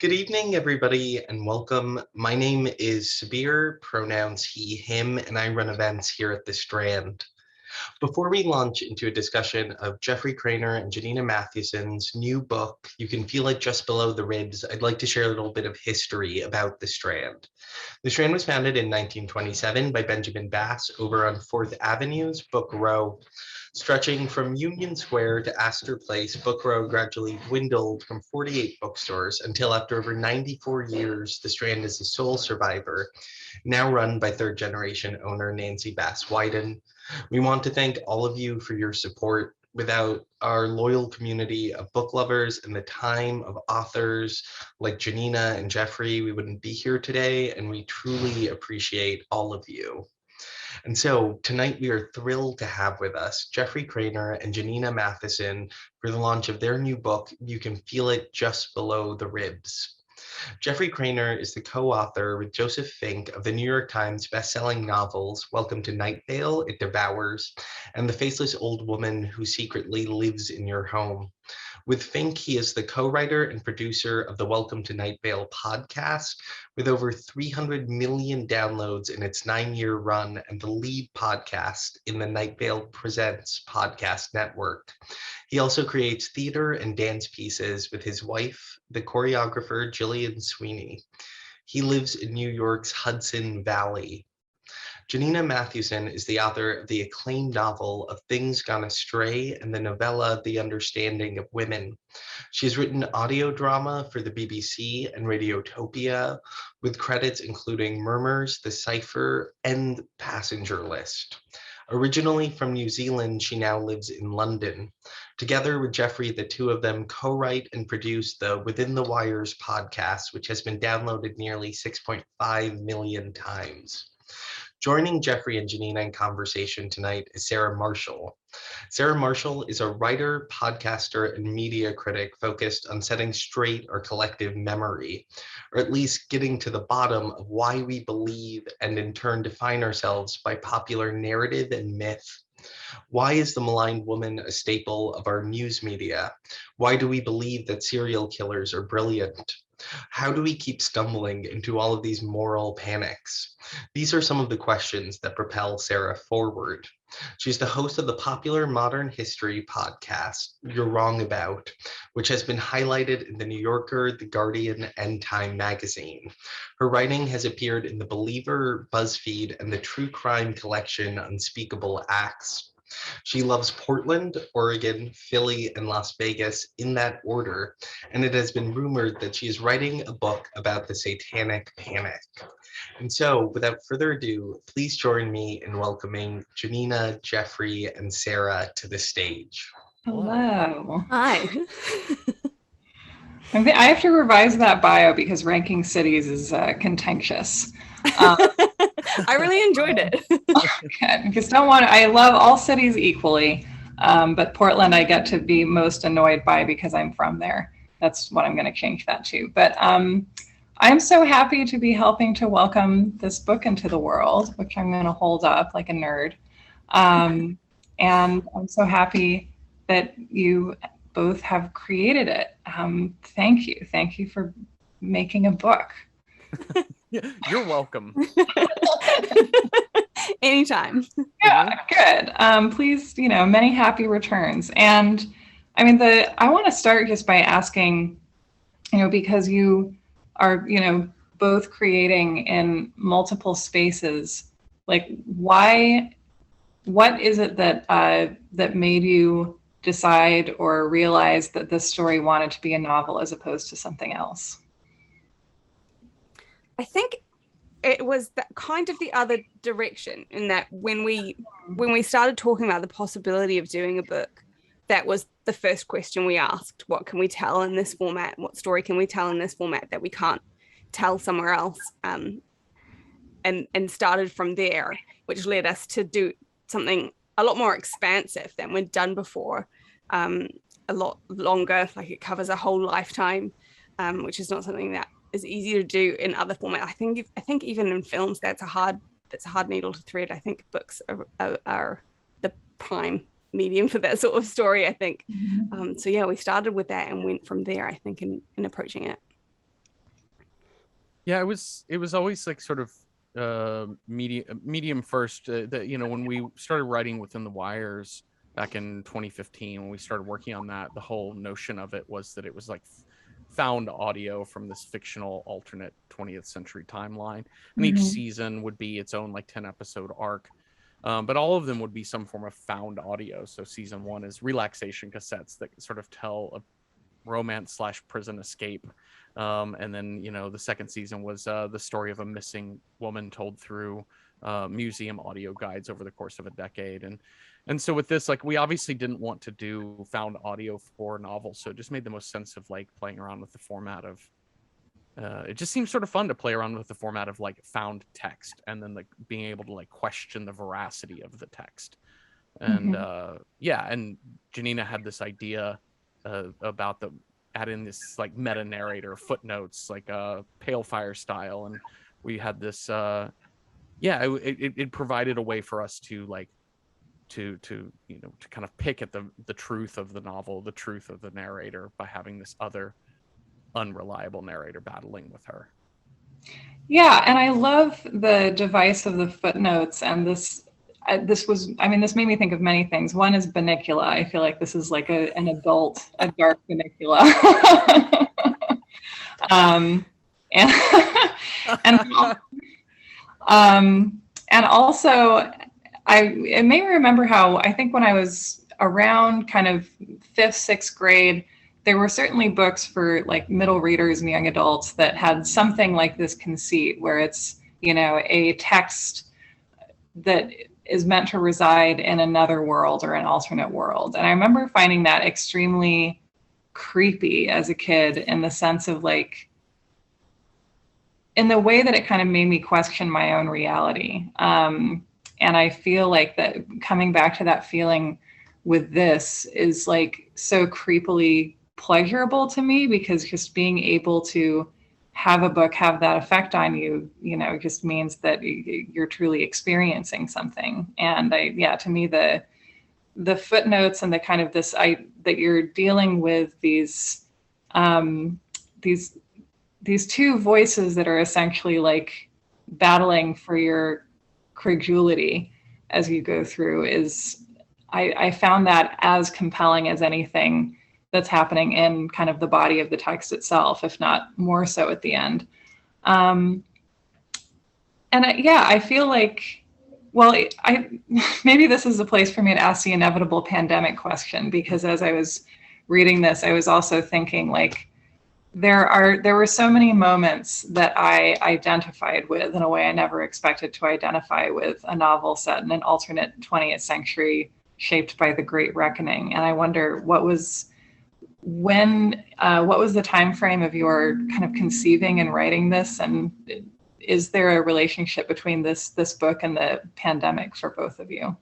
Good evening, everybody, and welcome. My name is Sabir, pronouns he, him, and I run events here at the Strand. Before we launch into a discussion of Jeffrey Cranor and Janina Mathewson's new book, You Can Feel It Just Below the Ribs, I'd like to share a little bit of history about the Strand. The Strand was founded in 1927 by Benjamin Bass over on 4th Avenue's Book Row. Stretching from Union Square to Astor Place, Book Row gradually dwindled from 48 bookstores until after over 94 years, the Strand is the sole survivor, now run by third generation owner Nancy Bass Wyden. We want to thank all of you for your support. Without our loyal community of book lovers and the time of authors like Janina and Jeffrey, we wouldn't be here today, and we truly appreciate all of you. And so tonight we are thrilled to have with us Jeffrey Cranor and Janina Mathewson for the launch of their new book, You Can Feel It Just Below the Ribs. Jeffrey Cranor is the co-author with Joseph Fink of the New York Times bestselling novels Welcome to Night Vale, It Devours, and The Faceless Old Woman Who Secretly Lives in Your Home. With Fink, he is the co-writer and producer of the Welcome to Night Vale podcast, with over 300 million downloads in its 9-year run, and the lead podcast in the Night Vale Presents podcast network. He also creates theater and dance pieces with his wife, the choreographer Gillian Sweeney. He lives in New York's Hudson Valley. Janina Mathewson is the author of the acclaimed novel of Things Gone Astray and the novella The Understanding of Women. She has written audio drama for the BBC and Radiotopia, with credits including Murmurs, The Cipher, and Passenger List. Originally from New Zealand, she now lives in London. Together with Jeffrey, the two of them co-write and produce the Within the Wires podcast, which has been downloaded nearly 6.5 million times. Joining Jeffrey and Janina in conversation tonight is Sarah Marshall. Sarah Marshall is a writer, podcaster, and media critic focused on setting straight our collective memory, or at least getting to the bottom of why we believe and in turn define ourselves by popular narrative and myth. Why is the maligned woman a staple of our news media? Why do we believe that serial killers are brilliant? How do we keep stumbling into all of these moral panics? These are some of the questions that propel Sarah forward. She's the host of the popular modern history podcast, You're Wrong About, which has been highlighted in The New Yorker, The Guardian, and Time magazine. Her writing has appeared in The Believer, BuzzFeed, and the true crime collection Unspeakable Acts. She loves Portland, Oregon, Philly, and Las Vegas in that order, and it has been rumored that she is writing a book about the Satanic Panic. And so, without further ado, please join me in welcoming Janina, Jeffrey, and Sarah to the stage. Hello. Hi. I have to revise that bio because ranking cities is contentious. I really enjoyed it. Okay, because I love all cities equally, but Portland I get to be most annoyed by because I'm from there. That's what I'm going to change that to. But I'm so happy to be helping to welcome this book into the world, which I'm going to hold up like a nerd. And I'm so happy that you both have created it. Thank you. Thank you for making a book. You're welcome. Anytime. Yeah, good. Please, many happy returns. And I mean, I want to start just by asking, because you are, both creating in multiple spaces, like what is it that made you decide or realize that this story wanted to be a novel as opposed to something else? I think it was kind of the other direction, in that when we started talking about the possibility of doing a book, that was the first question we asked. What can we tell in this format? What story can we tell in this format that we can't tell somewhere else? And started from there, which led us to do something a lot more expansive than we'd done before, a lot longer, like it covers a whole lifetime, which is not something that is easy to do in other formats. I think even in films, that's a hard needle to thread. I think books are the prime medium for that sort of story, I think. So yeah, we started with that and went from there, I think, in approaching it. Yeah, it was always like sort of medium first. That when we started writing Within the Wires back in 2015, when we started working on that, the whole notion of it was that it was like found audio from this fictional alternate 20th century timeline, and each Mhm. season would be its own like 10-episode arc. But all of them would be some form of found audio. So season 1 is relaxation cassettes that sort of tell a romance / prison escape. And then, the second season was the story of a missing woman told through museum audio guides over the course of a decade. And so with this, like, we obviously didn't want to do found audio for novels. So it just made the most sense of like playing around with the format of it just seems sort of fun to play around with the format of like found text and then like being able to like question the veracity of the text. And and Janina had this idea about add in this like meta narrator footnotes, like pale fire style, and we had this it provided a way for us to like to kind of pick at the truth of the novel, the truth of the narrator, by having this other unreliable narrator battling with her. Yeah, and I love the device of the footnotes, and this made me think of many things. One is Bunnicula. I feel like this is like a dark Bunnicula. and and and also it made me remember how I think when I was around kind of 5th, 6th grade, there were certainly books for like middle readers and young adults that had something like this conceit where it's, a text that is meant to reside in another world or an alternate world. And I remember finding that extremely creepy as a kid, in the sense of like, in the way that it kind of made me question my own reality. And I feel like that coming back to that feeling with this is like so creepily pleasurable to me, because just being able to have a book have that effect on you, just means that you're truly experiencing something. And to me, the footnotes and the kind of that you're dealing with these two voices that are essentially like battling for your credulity as you go through is, I found that as compelling as anything that's happening in kind of the body of the text itself, if not more so at the end. I feel like, maybe this is a place for me to ask the inevitable pandemic question, because as I was reading this, I was also thinking like, there were so many moments that I identified with in a way I never expected to identify with a novel set in an alternate 20th century shaped by the Great Reckoning. And I wonder what was the time frame of your kind of conceiving and writing this, and is there a relationship between this book and the pandemic for both of you?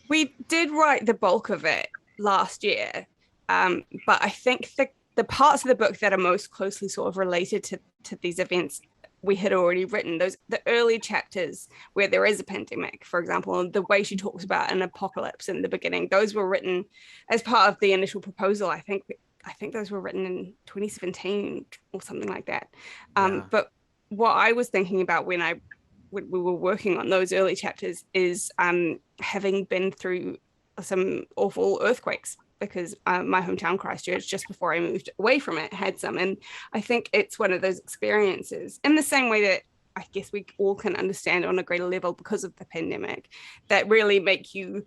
We did write the bulk of it last year, but I think the parts of the book that are most closely sort of related to these events we had already written. The early chapters where there is a pandemic, for example, and the way she talks about an apocalypse in the beginning, those were written as part of the initial proposal. I think those were written in 2017 or something like that. But what I was thinking about when we were working on those early chapters is having been through some awful earthquakes, because my hometown, Christchurch, just before I moved away from it, had some. And I think it's one of those experiences, in the same way that I guess we all can understand on a greater level because of the pandemic, that really make you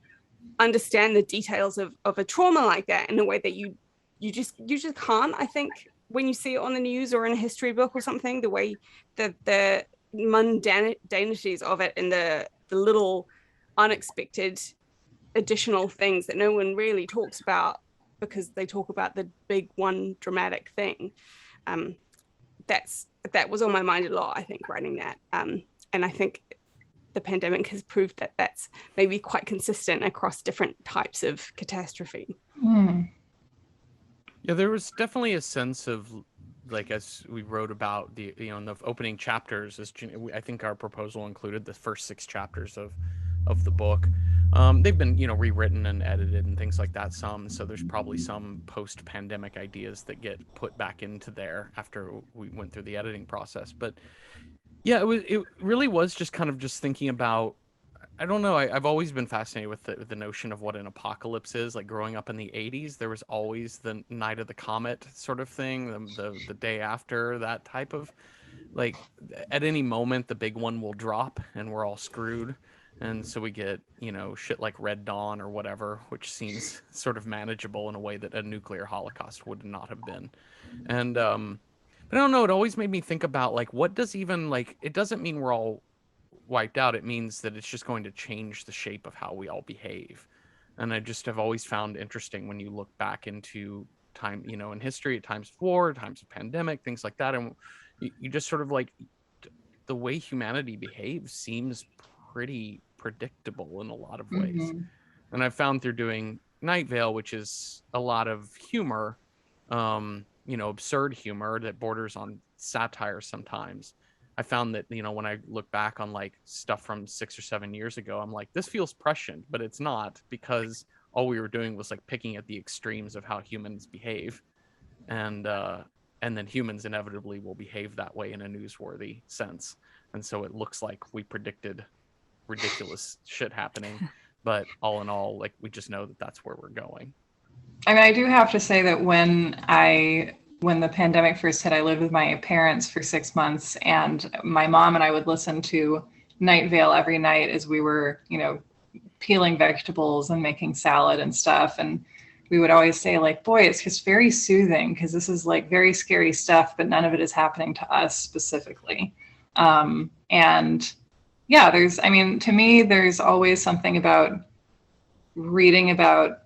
understand the details of a trauma like that in a way that you just can't, I think, when you see it on the news or in a history book or something, the way the mundanities of it and the little unexpected additional things that no one really talks about, because they talk about the big one dramatic thing. That was on my mind a lot, I think, writing that. And I think the pandemic has proved that that's maybe quite consistent across different types of catastrophe. Yeah, there was definitely a sense of, like, as we wrote about in the opening chapters, I think our proposal included the first 6 chapters of the book. They've been, rewritten and edited and things like that some. So there's probably some post-pandemic ideas that get put back into there after we went through the editing process. But yeah, it really was just kind of just thinking about, I don't know. I've always been fascinated with the notion of what an apocalypse is. Like growing up in the 80s, there was always the night of the comet sort of thing, the day after, that type of, like, at any moment the big one will drop and we're all screwed. And so we get, shit like Red Dawn or whatever, which seems sort of manageable in a way that a nuclear holocaust would not have been. And but I don't know, it always made me think about, like, what does even, like, it doesn't mean we're all wiped out. It means that it's just going to change the shape of how we all behave. And I just have always found interesting when you look back into time, in history, at times of war, times of pandemic, things like that. And you just sort of, like, the way humanity behaves seems pretty predictable in a lot of ways. Mm-hmm. And I've found through doing Night Vale, which is a lot of humor, absurd humor that borders on satire sometimes. I found that, when I look back on, like, stuff from 6 or 7 years ago, I'm like, this feels prescient, but it's not, because all we were doing was, like, picking at the extremes of how humans behave. And then humans inevitably will behave that way in a newsworthy sense. And so it looks like we predicted ridiculous shit happening, but all in all, like, we just know that that's where we're going. I mean, I do have to say that when the pandemic first hit, I lived with my parents for 6 months, and my mom and I would listen to Night Vale every night as we were, peeling vegetables and making salad and stuff. And we would always say, like, boy, it's just very soothing because this is, like, very scary stuff, but none of it is happening to us specifically. And yeah, to me, there's always something about reading about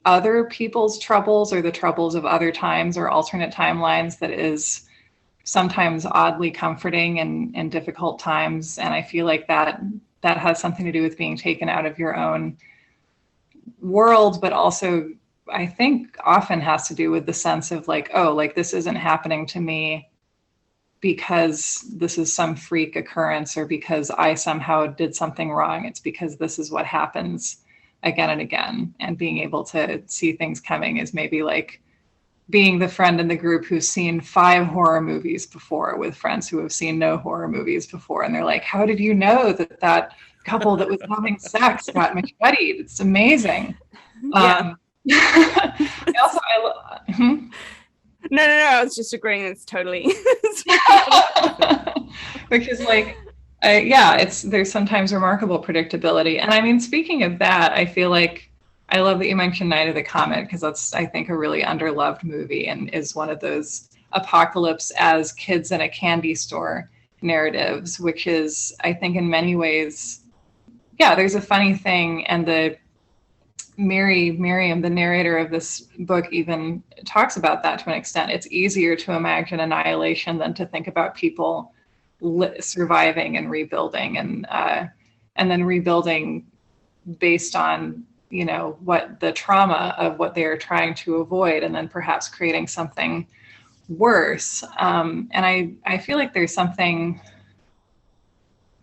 other people's troubles or the troubles of other times or alternate timelines that is sometimes oddly comforting in difficult times. And I feel like that has something to do with being taken out of your own world, but also I think often has to do with the sense of, like, oh, like, this isn't happening to me because this is some freak occurrence or because I somehow did something wrong. It's because this is what happens again and again. And being able to see things coming is maybe like being the friend in the group who's seen 5 horror movies before with friends who have seen no horror movies before. And they're like, how did you know that couple that was having sex got macheted? It's amazing. Yeah. No, I was just agreeing. It's totally. Which is like, there's sometimes remarkable predictability. And I mean, speaking of that, I feel like I love that you mentioned Night of the Comet, because that's, I think, a really underloved movie and is one of those apocalypse as kids in a candy store narratives, which is, I think, in many ways, there's a funny thing. And the Miriam, the narrator of this book, even talks about that to an extent. It's easier to imagine annihilation than to think about people surviving and rebuilding, and then rebuilding based on, what the trauma of what they are trying to avoid, and then perhaps creating something worse. And I feel like there's something,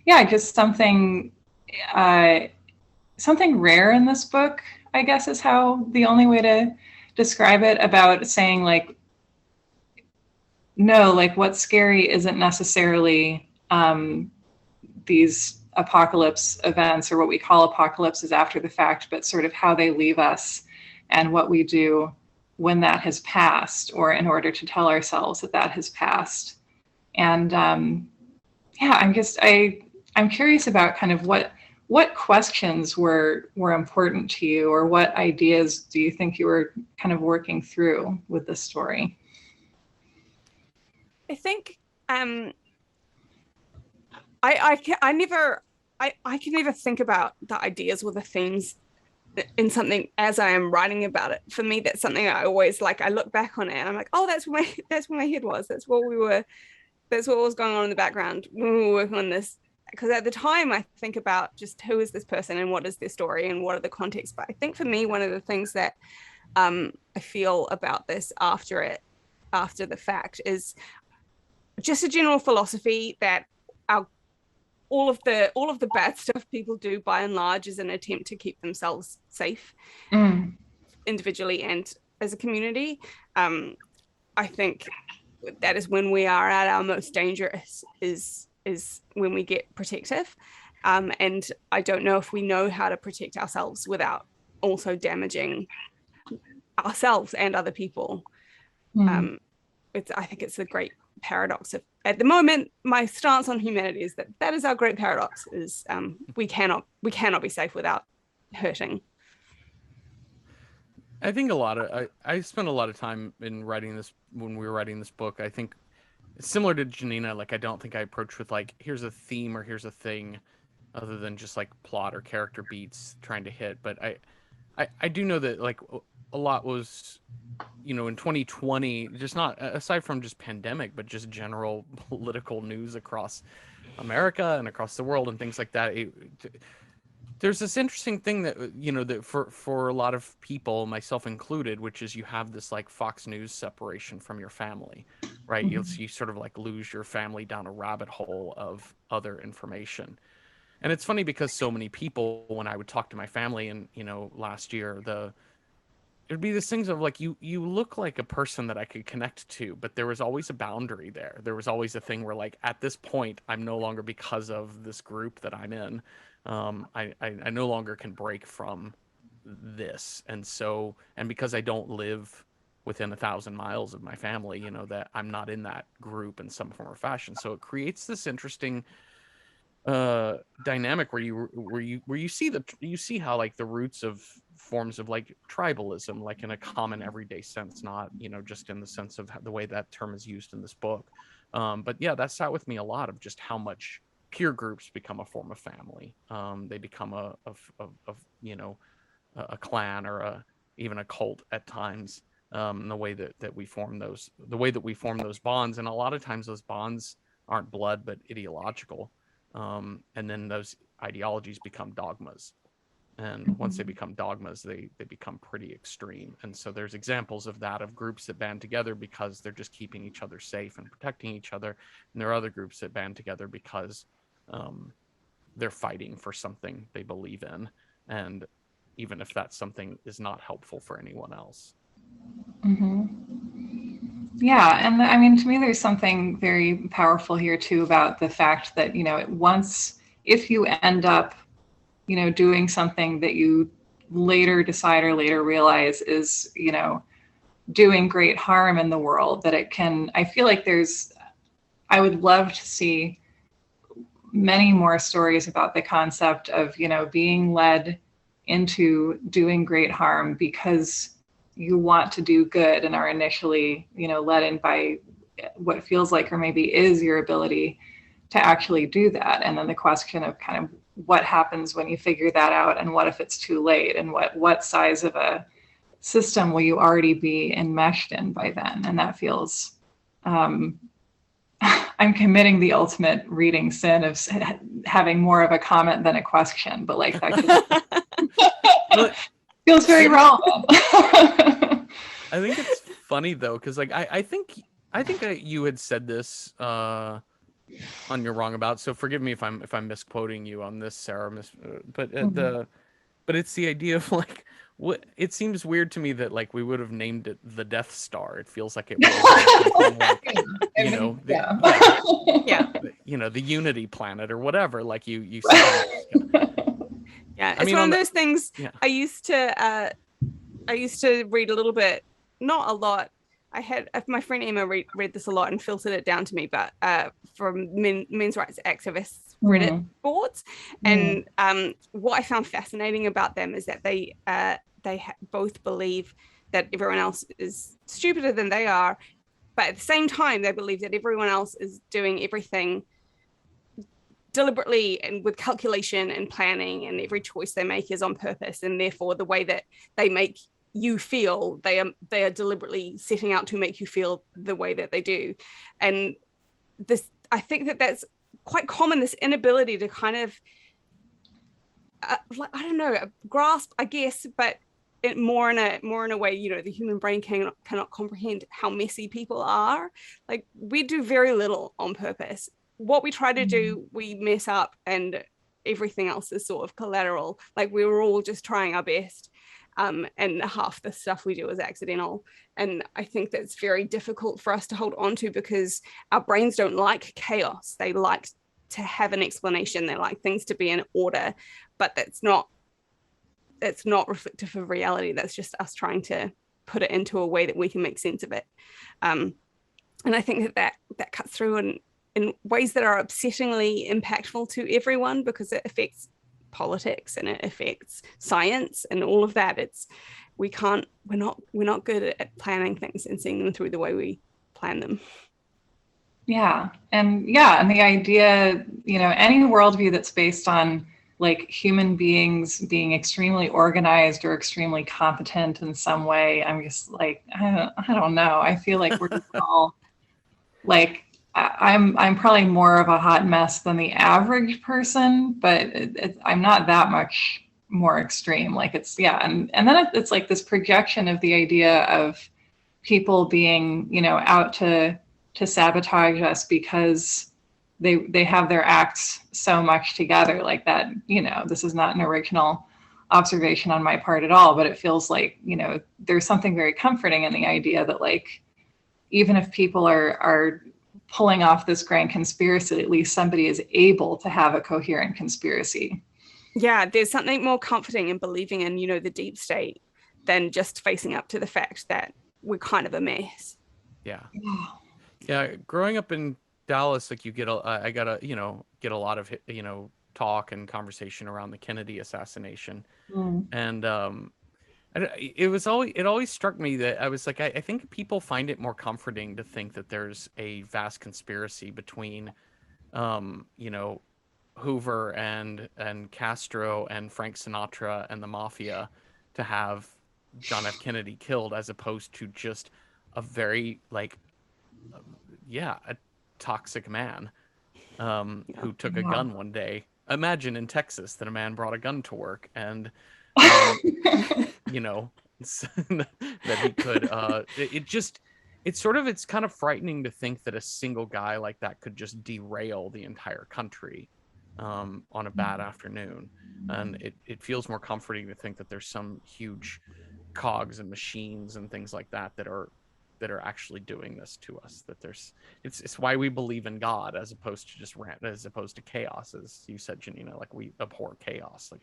just something rare in this book, I guess, is how the only way to describe it, about saying, like, no, like, what's scary isn't necessarily these apocalypse events or what we call apocalypses after the fact, but sort of how they leave us and what we do when that has passed, or in order to tell ourselves that has passed. And I'm curious about kind of what questions were important to you, or what ideas do you think you were kind of working through with this story? I think I can never think about the ideas or the themes in something as I am writing about it. For me, that's something I always, like, I look back on it and I'm like, oh, that's where my head was. That's what was going on in the background when we were working on this. Because at the time I think about just who is this person and what is their story and what are the contexts. But I think for me, one of the things that I feel about this after the fact is just a general philosophy that all of the bad stuff people do by and large is an attempt to keep themselves safe, individually and as a community. I think that is when we are at our most dangerous, is when we get protective. And I don't know if we know how to protect ourselves without also damaging ourselves and other people. I think it's a great paradox of, at the moment, my stance on humanity is that is our great paradox, is we cannot be safe without hurting. I think I spent a lot of time in writing this, when we were writing this book. I think similar to Janina, like, I don't think I approached with like, here's a theme or here's a thing, other than just like plot or character beats trying to hit. But I do know that like a lot was, in 2020, just not aside from just pandemic, but just general political news across America and across the world and things like that. There's this interesting thing that, that for a lot of people, myself included, which is you have this like Fox News separation from your family, right? You sort of like lose your family down a rabbit hole of other information. And it's funny because so many people, when I would talk to my family and, last year, it'd be these things of like, you look like a person that I could connect to, but there was always a boundary there. There was always a thing where like, at this point, I'm no longer, because of this group that I'm in, I no longer can break from this. And because I don't live within 1,000 miles of my family, that I'm not in that group in some form or fashion. So it creates this interesting dynamic where you see how like the roots of forms of like tribalism, like in a common everyday sense, not just in the sense of the way that term is used in this book. But yeah, that sat with me a lot, of just how much peer groups become a form of family. They become a clan or even a cult at times. The way that we form those bonds, and a lot of times those bonds aren't blood but ideological. And then those ideologies become dogmas. And once they become dogmas, they become pretty extreme. And so there's examples of that, of groups that band together because they're just keeping each other safe and protecting each other. And there are other groups that band together because they're fighting for something they believe in. And even if that something is not helpful for anyone else. Yeah, and I mean, to me, there's something very powerful here too about the fact that, if you end up, doing something that you later decide or later realize is, doing great harm in the world, that I feel like I would love to see many more stories about the concept of, being led into doing great harm because you want to do good and are initially, led in by what feels like, or maybe is, your ability to actually do that. And then the question of kind of what happens when you figure that out, and what if it's too late, and what size of a system will you already be enmeshed in by then? And that feels, I'm committing the ultimate reading sin of having more of a comment than a question, but like that feels very relevant. I think it's funny though, because like I think you had said this on You're Wrong About, so forgive me if I'm misquoting you on this, Sarah. But it's the idea of like, what it seems weird to me that like we would have named it the Death Star. It feels like it was like, the Unity planet or whatever. Like you said. Yeah, it's one of those things. Yeah. I used to read a little bit, not a lot. My friend Emma read this a lot and filtered it down to me, but from men's rights activists Reddit boards. And what I found fascinating about them is that they both believe that everyone else is stupider than they are, but at the same time they believe that everyone else is doing everything deliberately and with calculation and planning, and every choice they make is on purpose, and therefore the way that they make you feel, they are deliberately setting out to make you feel the way that they do. And this, I think that's quite common, this inability to kind of grasp, I guess, but more in a way, the human brain cannot comprehend how messy people are. Like, we do very little on purpose, what we try to do, we mess up, and everything else is sort of collateral. Like we were all just trying our best, and half the stuff we do is accidental. And I think that's very difficult for us to hold on to, because our brains don't like chaos. They like to have an explanation. They like things to be in order, but that's not reflective of reality. That's just us trying to put it into a way that we can make sense of it. And I think that cuts through in ways that are upsettingly impactful to everyone, because it affects politics and it affects science and all of that. We're not good at planning things and seeing them through the way we plan them. And the idea, any worldview that's based on like human beings being extremely organized or extremely competent in some way, I'm just like, I don't know. I feel like we're just all like, I'm probably more of a hot mess than the average person, but I'm not that much more extreme. Like and then it's like this projection of the idea of people being, out to sabotage us because they have their acts so much together, like that. This is not an original observation on my part at all, but it feels like, there's something very comforting in the idea that, like, even if people are pulling off this grand conspiracy, at least somebody is able to have a coherent conspiracy. Yeah, there's something more comforting in believing in, the deep state than just facing up to the fact that we're kind of a mess. Yeah. Growing up in Dallas, like I got to get a lot of talk and conversation around the Kennedy assassination, and it always struck me that I was like, I think people find it more comforting to think that there's a vast conspiracy between, Hoover and Castro and Frank Sinatra and the mafia to have John F. Kennedy killed, as opposed to just a very a toxic man who took a gun one day. Imagine in Texas that a man brought a gun to work and that he could it's kind of frightening to think that a single guy like that could just derail the entire country on a bad afternoon. And it feels more comforting to think that there's some huge cogs and machines and things like that are actually doing this to us. That it's why we believe in God as opposed to chaos, as you said, Janina. Like, we abhor chaos. Like,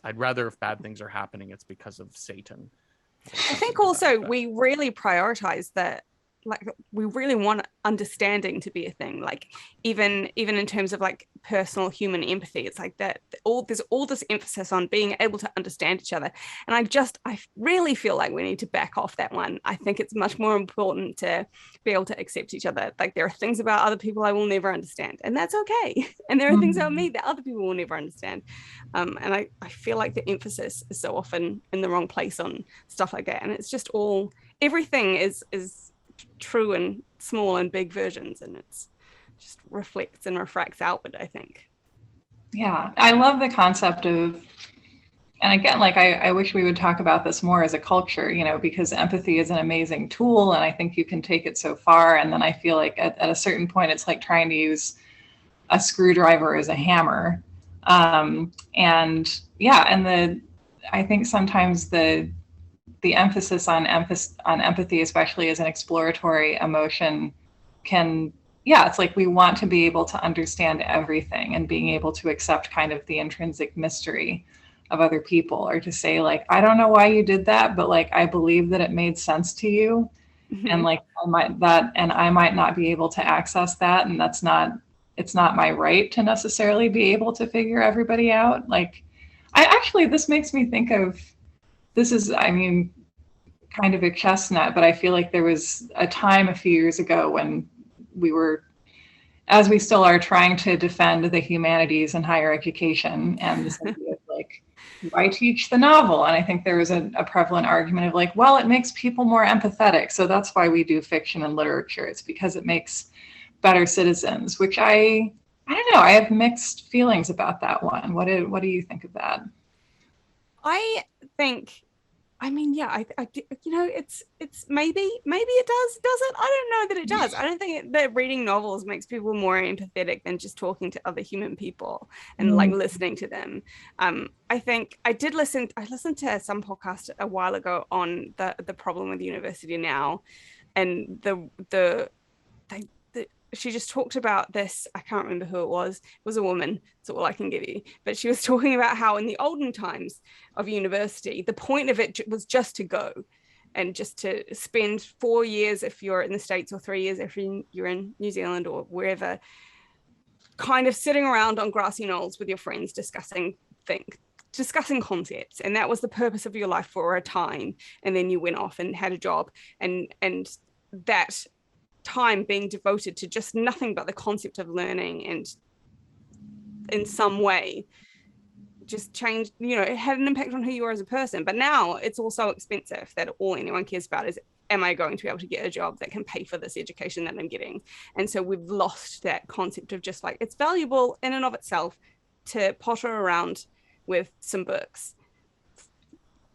I'd rather, if bad things are happening, it's because of Satan. I think also we really prioritize that. Like, we really want understanding to be a thing. Like, even in terms of like personal human empathy, it's like that there's all this emphasis on being able to understand each other. And I really feel like we need to back off that one. I think it's much more important to be able to accept each other. Like, there are things about other people I will never understand, and that's okay. And there are things about me that other people will never understand. And I feel like the emphasis is so often in the wrong place on stuff like that. And it's just everything is true in small and big versions, and it's just reflects and refracts outward, I think. Yeah, I love the concept of, and again, like, I wish we would talk about this more as a culture, because empathy is an amazing tool, and I think you can take it so far. And then I feel like at a certain point, it's like trying to use a screwdriver as a hammer. I think sometimes the emphasis on empathy, especially as an exploratory emotion, it's like we want to be able to understand everything, and being able to accept kind of the intrinsic mystery of other people, or to say, like, I don't know why you did that, but like, I believe that it made sense to you. Mm-hmm. And like, I might not be able to access that, and it's not my right to necessarily be able to figure everybody out. Like, this makes me think of, this is, kind of a chestnut, but I feel like there was a time a few years ago when we were, as we still are, trying to defend the humanities in higher education, and this idea of like, why teach the novel? And I think there was a prevalent argument of like, well, it makes people more empathetic, so that's why we do fiction and literature. It's because it makes better citizens, which I don't know. I have mixed feelings about that one. What do you think of that? I think I mean, yeah, you know, it's maybe it does it. I don't know that it does. I don't think that reading novels makes people more empathetic than just talking to other human people and like listening to them. I think I listened to some podcast a while ago on the problem with University Now, and she just talked about this. I can't remember who it was. It was a woman. That's all I can give you. But she was talking about how in the olden times of university, the point of it was just to go and just to spend 4 years if you're in the States, or 3 years if you're in New Zealand or wherever, kind of sitting around on grassy knolls with your friends discussing concepts. And that was the purpose of your life for a time. And then you went off and had a job, and that time being devoted to just nothing but the concept of learning, and in some way just changed, you know, it had an impact on who you are as a person. But now it's all so expensive that all anyone cares about is, am I going to be able to get a job that can pay for this education that I'm getting? And so we've lost that concept of just like, it's valuable in and of itself to potter around with some books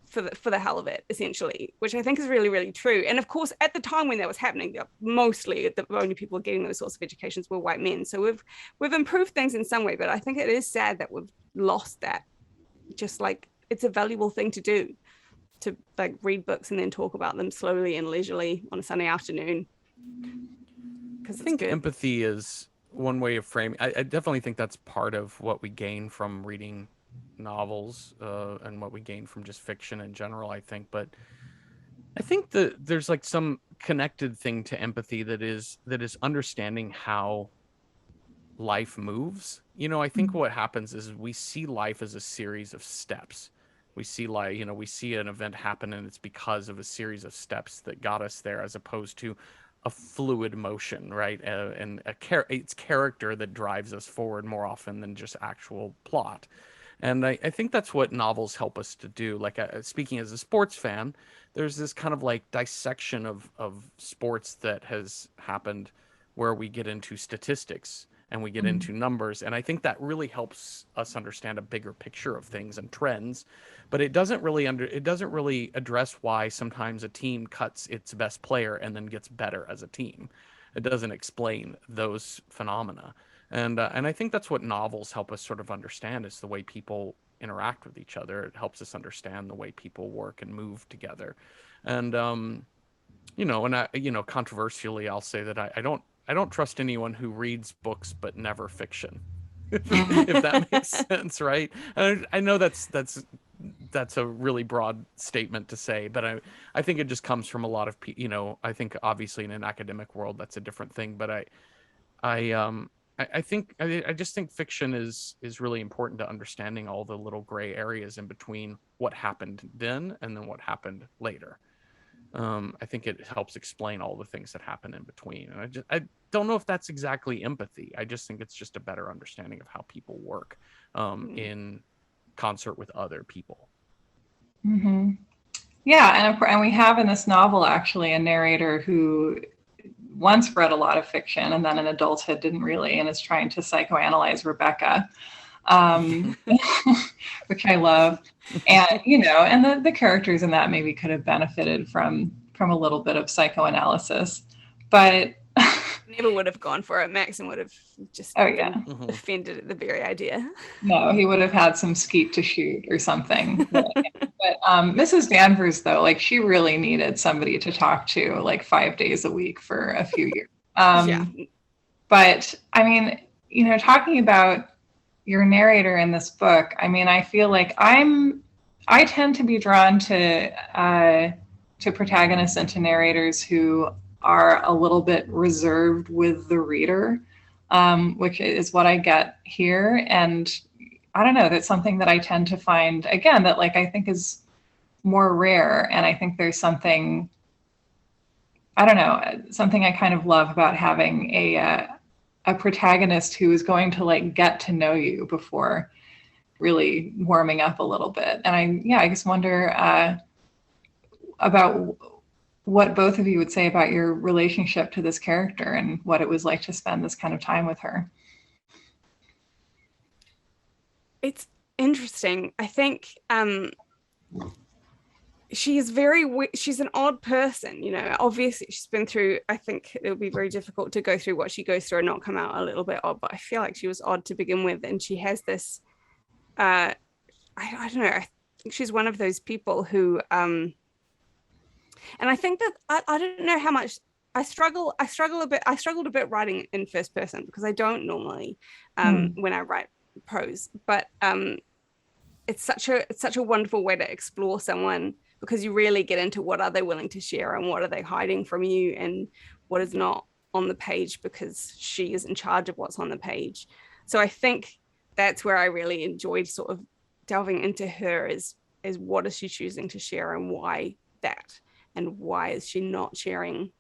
for the hell of it, essentially, which I think is really, really true. And of course, at the time when that was happening, mostly the only people getting those sorts of educations were white men. So we've improved things in some way, but I think it is sad that we've lost that. Just like, it's a valuable thing to do, to like read books and then talk about them slowly and leisurely on a Sunday afternoon. I think empathy is one way of framing. I definitely think that's part of what we gain from reading novels and what we gain from just fiction in general, I think. But I think that there's like some connected thing to empathy that is understanding how life moves. You know, I think what happens is we see life as a series of steps. We see like, you know, we see an event happen and it's because of a series of steps that got us there, as opposed to a fluid motion, right? And it's character that drives us forward more often than just actual plot. And I think that's what novels help us to do. Like, speaking as a sports fan, there's this kind of like dissection of sports that has happened where we get into statistics and we get into numbers. And I think that really helps us understand a bigger picture of things and trends. But it doesn't really address why sometimes a team cuts its best player and then gets better as a team. It doesn't explain those phenomena. And I think that's what novels help us sort of understand, is the way people interact with each other. It helps us understand the way people work and move together. And you know, and controversially, I'll say that I don't trust anyone who reads books but never fiction, if that makes sense, right? And I know that's a really broad statement to say, but I think it just comes from a lot of people. You know, I think obviously in an academic world that's a different thing, but I just think fiction is really important to understanding all the little gray areas in between what happened then and then what happened later. I think it helps explain all the things that happen in between. And I don't know if that's exactly empathy. I just think it's just a better understanding of how people work in concert with other people. Mm-hmm. Yeah, and we have in this novel actually a narrator who once read a lot of fiction and then in adulthood didn't really, and is trying to psychoanalyze Rebecca, which I love. And, you know, and the characters in that maybe could have benefited from a little bit of psychoanalysis, but never would have gone for it. Maxim would have just been offended at the very idea. No, he would have had some skeet to shoot or something. But Mrs. Danvers, though, like, she really needed somebody to talk to like 5 days a week for a few years. But I mean, you know, talking about your narrator in this book, I mean, I feel like I tend to be drawn to protagonists and to narrators who are a little bit reserved with the reader, which is what I get here. And I don't know, that's something that I tend to find, again, that like I think is more rare. And I think there's something, I don't know, something I kind of love about having a protagonist who is going to like get to know you before really warming up a little bit. And I just wonder about what both of you would say about your relationship to this character and what it was like to spend this kind of time with her. It's interesting. I think she's she's an odd person, you know. Obviously she's been through, I think it would be very difficult to go through what she goes through and not come out a little bit odd, but I feel like she was odd to begin with, and she has this I don't know, I think she's one of those people who and I think that I don't know how much I struggled a bit writing in first person because I don't normally when I write prose, but it's such a wonderful way to explore someone, because you really get into what are they willing to share and what are they hiding from you and what is not on the page, because she is in charge of what's on the page. So I think that's where I really enjoyed sort of delving into her, is what is she choosing to share and why that, and why is she not sharing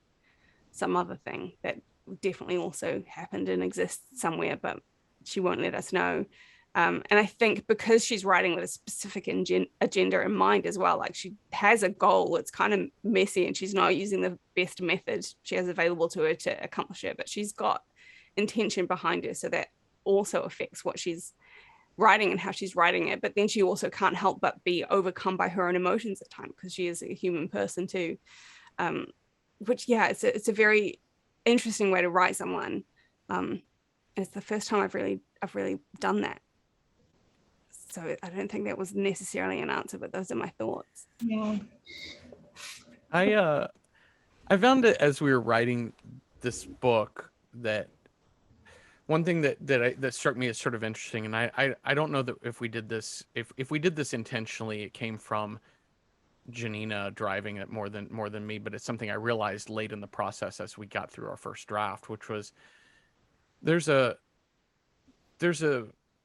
some other thing that definitely also happened and exists somewhere, but she won't let us know. And I think because she's writing with a specific agenda in mind as well, like she has a goal, it's kind of messy and she's not using the best method she has available to her to accomplish it, but she's got intention behind her, so that also affects what she's writing and how she's writing it. But then she also can't help but be overcome by her own emotions at times, because she is a human person too. Which, yeah, it's a very interesting way to write someone. And it's the first time I've really done that. So I don't think that was necessarily an answer, but those are my thoughts. Yeah. I found it as we were writing this book that one thing that struck me as sort of interesting, and I don't know that if we did this intentionally, it came from Janina driving it more than me, but it's something I realized late in the process as we got through our first draft, which was there's a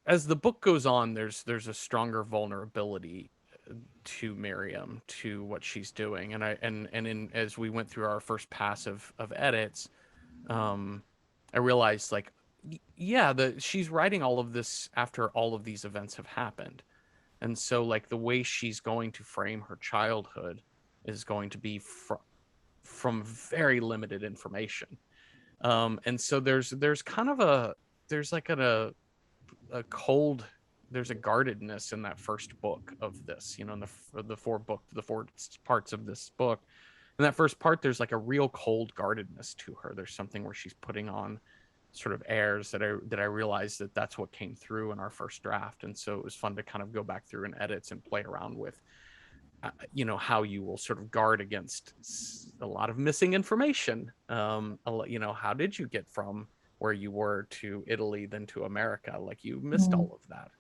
as the book goes on, there's a stronger vulnerability to Miriam, to what she's doing, and as we went through our first pass of edits, I realized, like, yeah, she's writing all of this after all of these events have happened, and so, like, the way she's going to frame her childhood is going to be from very limited information, and so there's kind of there's a cold, there's a guardedness in that first book of this, you know, in the four parts of this book. In that first part, there's like a real cold guardedness to her. There's something where she's putting on sort of airs that I realized that's what came through in our first draft. And so it was fun to kind of go back through and edits and play around with, you know, how you will sort of guard against a lot of missing information. You know, how did you get from where you were to Italy, then to America? Like, you missed all of that.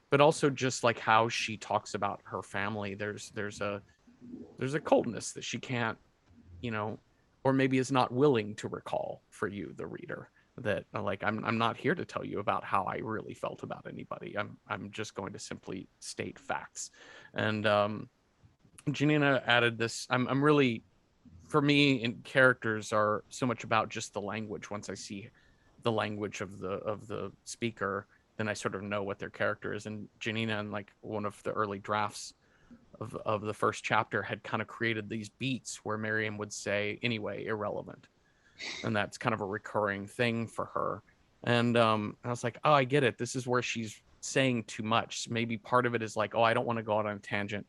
But also just like how she talks about her family, there's a coldness that she can't, you know, or maybe is not willing to recall for you, the reader, that like, I'm not here to tell you about how I really felt about anybody. I'm just going to simply state facts. And Janina added this. I'm really, for me, in characters are so much about just the language. Once I see the language of the speaker, then I sort of know what their character is. And Janina, in like one of the early drafts of the first chapter, had kind of created these beats where Miriam would say, anyway, irrelevant. And that's kind of a recurring thing for her. And I was like, oh, I get it. This is where she's saying too much. Maybe part of it is like, oh, I don't want to go out on a tangent.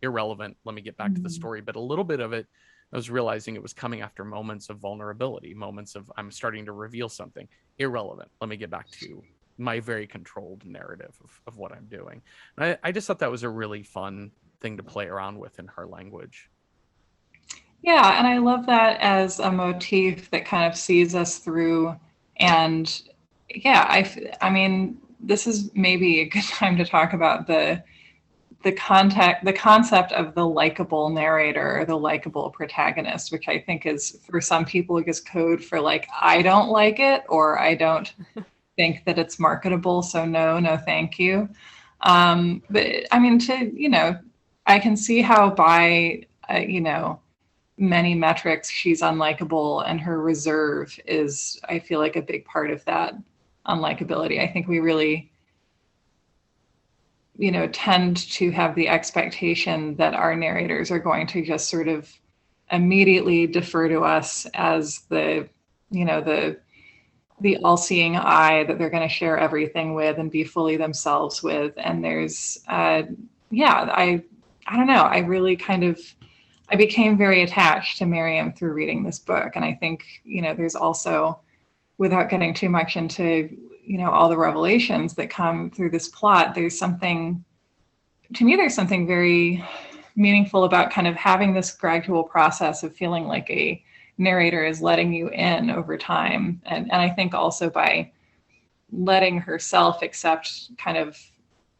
Irrelevant. Let me get back to the story. But a little bit of it, I was realizing it was coming after moments of vulnerability, moments of I'm starting to reveal something. Irrelevant. Let me get back to my very controlled narrative of what I'm doing. And I just thought that was a really fun thing to play around with in her language. Yeah, and I love that as a motif that kind of sees us through. And yeah, I mean, this is maybe a good time to talk about the concept of the likable narrator or the likable protagonist, which I think is, for some people, is code for like, I don't like it, or I don't think that it's marketable, so no thank you. But I mean, I can see how by many metrics she's unlikable, and her reserve is, I feel like, a big part of that unlikability. I think we really tend to have the expectation that our narrators are going to just sort of immediately defer to us as the all-seeing eye that they're going to share everything with and be fully themselves with. And there's, I I don't know, I became very attached to Miriam through reading this book. And I think, there's also, without getting too much into, all the revelations that come through this plot, there's something very meaningful about kind of having this gradual process of feeling like a narrator is letting you in over time. And I think also by letting herself accept kind of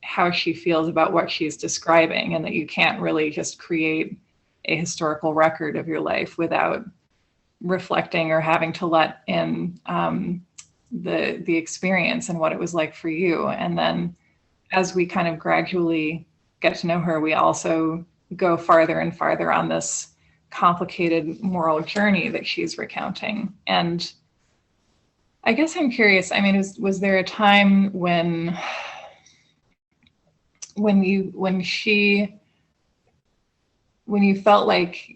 how she feels about what she's describing, and that you can't really just create a historical record of your life without reflecting or having to let in the experience and what it was like for you. And then as we kind of gradually get to know her, we also go farther and farther on this complicated moral journey that she's recounting. And I guess I'm curious, I mean, was there a time when you felt like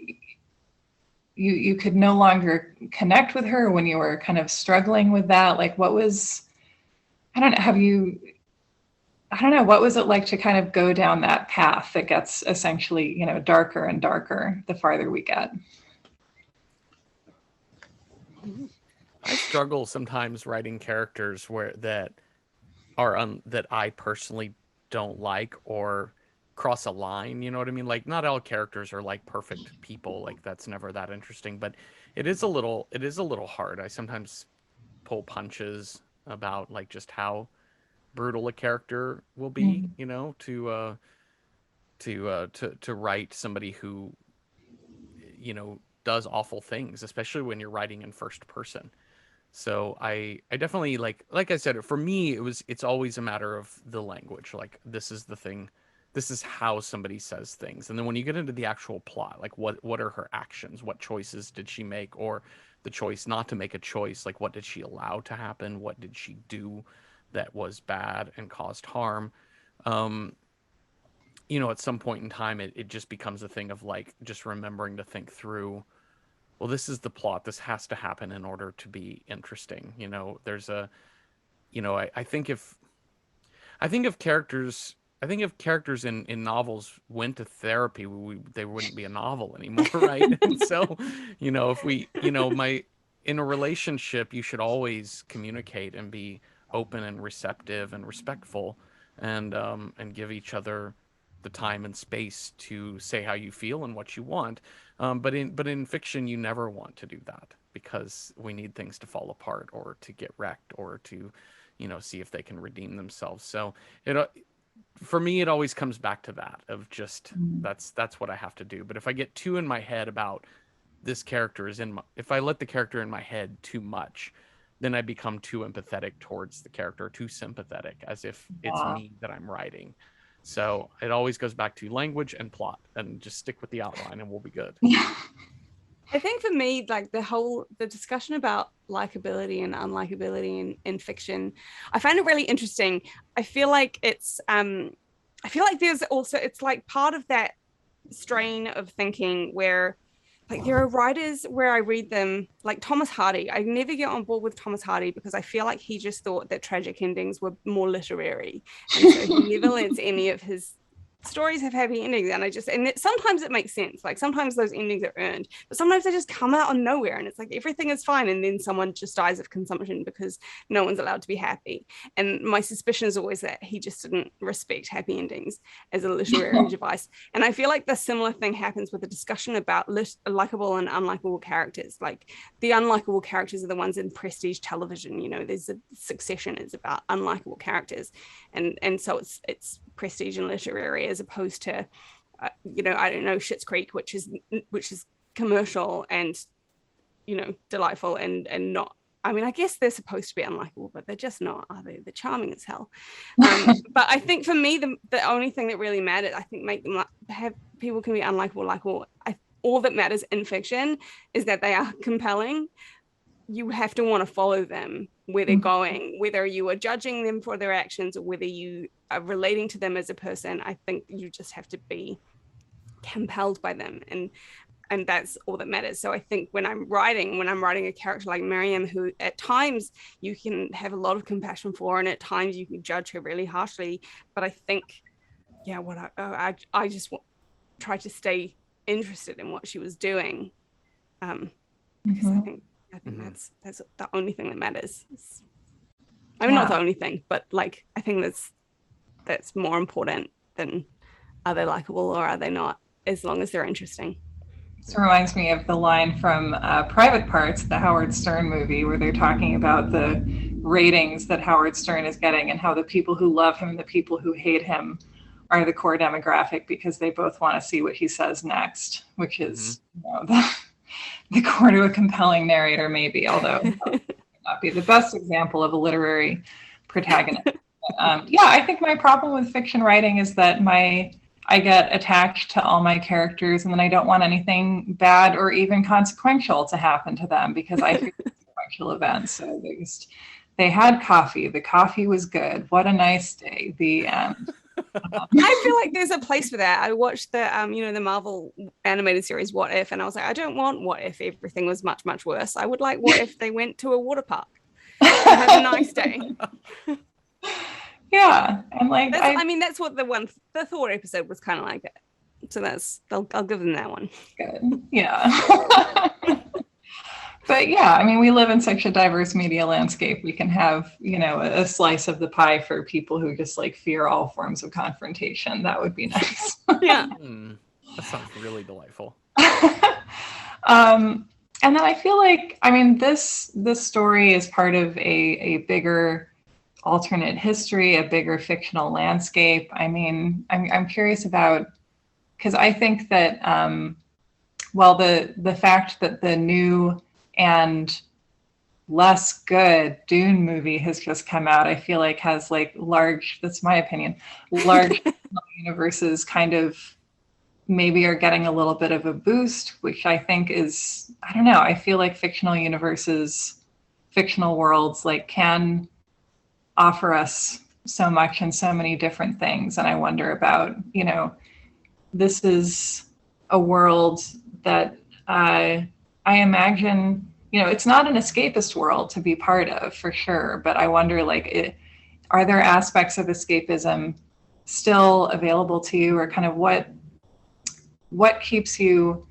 you could no longer connect with her, when you were kind of struggling with that? Like, what was, I don't know, what was it like to kind of go down that path that gets essentially, darker and darker the farther we get? I struggle sometimes writing characters that I personally don't like or cross a line, you know what I mean? Like, not all characters are like perfect people, like that's never that interesting, but it is a little hard. I sometimes pull punches about like just how brutal a character will be, to write somebody who, does awful things, especially when you're writing in first person. So I definitely like I said, for me, it's always a matter of the language. Like, this is the thing, this is how somebody says things. And then when you get into the actual plot, like what are her actions? What choices did she make? Or the choice not to make a choice, like what did she allow to happen? What did she do that was bad and caused harm? At some point in time, it just becomes a thing of like just remembering to think through, well, this is the plot. This has to happen in order to be interesting. There's a, I think if characters in novels went to therapy, they wouldn't be a novel anymore, right? And so, if we, in a relationship, you should always communicate and be open and receptive and respectful, and give each other the time and space to say how you feel and what you want. But in fiction, you never want to do that, because we need things to fall apart or to get wrecked or to, see if they can redeem themselves. So for me, it always comes back to that of just, that's what I have to do. But if I get too in my head about this character if I let the character in my head too much, then I become too empathetic towards the character, too sympathetic, as if it's me that I'm writing. So it always goes back to language and plot, and just stick with the outline and we'll be good. I think for me, like the discussion about likability and unlikability in fiction, I find it really interesting. I feel like there's also, it's like part of that strain of thinking where, like, there are writers where I read them, like Thomas Hardy. I never get on board with Thomas Hardy because I feel like he just thought that tragic endings were more literary. And so he never lets any of his stories have happy endings. And sometimes it makes sense. Like, sometimes those endings are earned, but sometimes they just come out of nowhere and it's like everything is fine. And then someone just dies of consumption because no one's allowed to be happy. And my suspicion is always that he just didn't respect happy endings as a literary device. And I feel like the similar thing happens with the discussion about likable and unlikable characters. Like, the unlikable characters are the ones in prestige television. There's a Succession is about unlikable characters. And so it's prestige and literary, as opposed to I don't know, Schitt's Creek, which is commercial and delightful and not, I mean, I guess they're supposed to be unlikable, but they're just not, are they? They're charming as hell. But I think for me, the only thing that really matters, I think, people can be unlikable, likable. All that matters in fiction is that they are compelling. You have to want to follow them where they're going, whether you are judging them for their actions or whether you are relating to them as a person. I think you just have to be compelled by them, and that's all that matters. So I think when I'm writing a character like Miriam, who at times you can have a lot of compassion for, and at times you can judge her really harshly, but I think, yeah, try to stay interested in what she was doing, because Mhm. I think that's the only thing that matters. I mean, not the only thing, but like I think that's more important than are they likable or are they not, as long as they're interesting. This reminds me of the line from Private Parts, the Howard Stern movie, where they're talking about the ratings that Howard Stern is getting and how the people who love him and the people who hate him are the core demographic because they both want to see what he says next, which is the core to a compelling narrator, maybe, although that would not be the best example of a literary protagonist. I think my problem with fiction writing is that I get attached to all my characters and then I don't want anything bad or even consequential to happen to them because I feel consequential events. So they had coffee. The coffee was good. What a nice day. The end. I feel like there's a place for that. I watched the the Marvel animated series What If, and I was like, I don't want What If everything was much, much worse. I would like What If they went to a water park and had a nice day. Yeah, and like that's what the Thor episode was kind of like that. So I'll give them that one. Good. Yeah. But yeah, I mean, we live in such a diverse media landscape. We can have, a slice of the pie for people who just like fear all forms of confrontation. That would be nice. Yeah. That sounds really delightful. And then I feel like, I mean, this story is part of a bigger alternate history, a bigger fictional landscape. I mean, I'm curious about, because I think that, the fact that the new and less good Dune movie has just come out, I feel like has like that's my opinion, large universes kind of maybe are getting a little bit of a boost, which I think is, I don't know, I feel like fictional universes, fictional worlds like can offer us so much and so many different things. And I wonder about, this is a world that I imagine, it's not an escapist world to be part of for sure, but I wonder are there aspects of escapism still available to you, or kind of what keeps you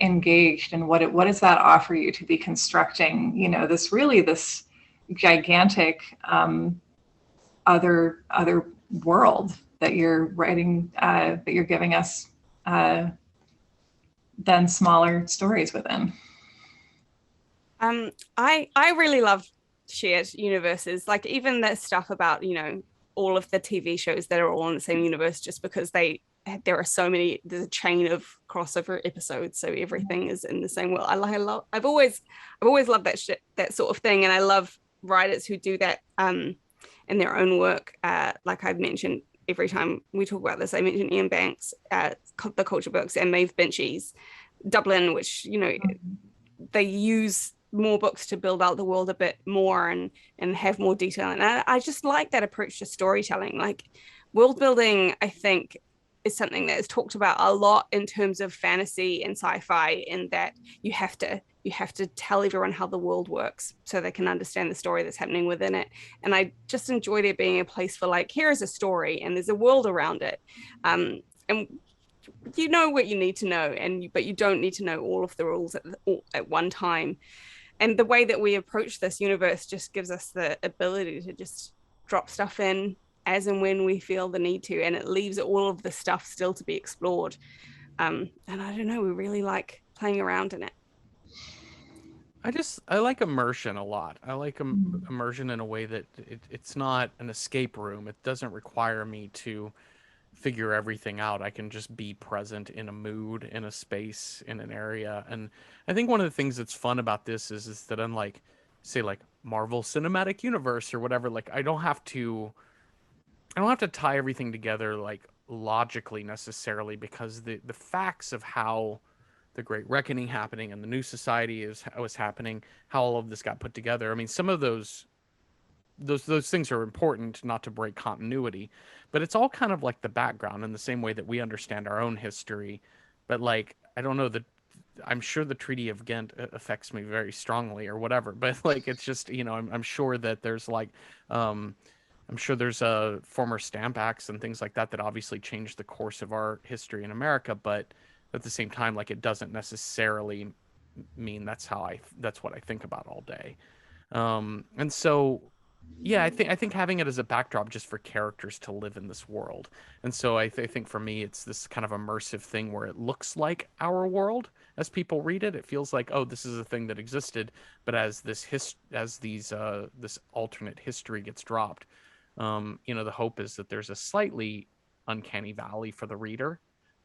engaged, and what does that offer you to be constructing, this gigantic other world that you're writing, that you're giving us then smaller stories within. I really love shared universes, like even the stuff about all of the TV shows that are all in the same universe, just because there are so many, there's a chain of crossover episodes, so everything is in the same world. I've always loved that sort of thing, and I love writers who do that in their own work. Like I've mentioned, every time we talk about this, I mention Ian Banks, the Culture Books, and Maeve Binchy's Dublin, which they use more books to build out the world a bit more and have more detail. And I just like that approach to storytelling. Like world building, I think, is something that is talked about a lot in terms of fantasy and sci-fi, in that you have to tell everyone how the world works so they can understand the story that's happening within it. And I just enjoy there being a place for like, here is a story and there's a world around it. And you know what you need to know, but you don't need to know all of the rules at one time. And the way that we approach this universe just gives us the ability to just drop stuff in as and when we feel the need to, and it leaves all of the stuff still to be explored. And I don't know, we really like playing around in it. I like immersion a lot. I like immersion in a way that it's not an escape room. It doesn't require me to figure everything out. I can just be present in a mood, in a space, in an area. And I think one of the things that's fun about this is that unlike, say, like Marvel Cinematic Universe or whatever, like I don't have to tie everything together like logically necessarily, because the facts of how the Great Reckoning happening and the new society was happening, how all of this got put together. I mean, some of those things are important, not to break continuity, but it's all kind of like the background in the same way that we understand our own history. But like, I don't know, I'm sure the Treaty of Ghent affects me very strongly or whatever, but like, it's just, I'm sure that there's like, I'm sure there's former stamp acts and things like that that obviously changed the course of our history in America, but at the same time, like, it doesn't necessarily mean that's what I think about all day. And so, yeah, I think having it as a backdrop just for characters to live in this world. And so I think for me, it's this kind of immersive thing where it looks like our world as people read it. It feels like, oh, this is a thing that existed, but as this alternate history gets dropped, the hope is that there's a slightly uncanny valley for the reader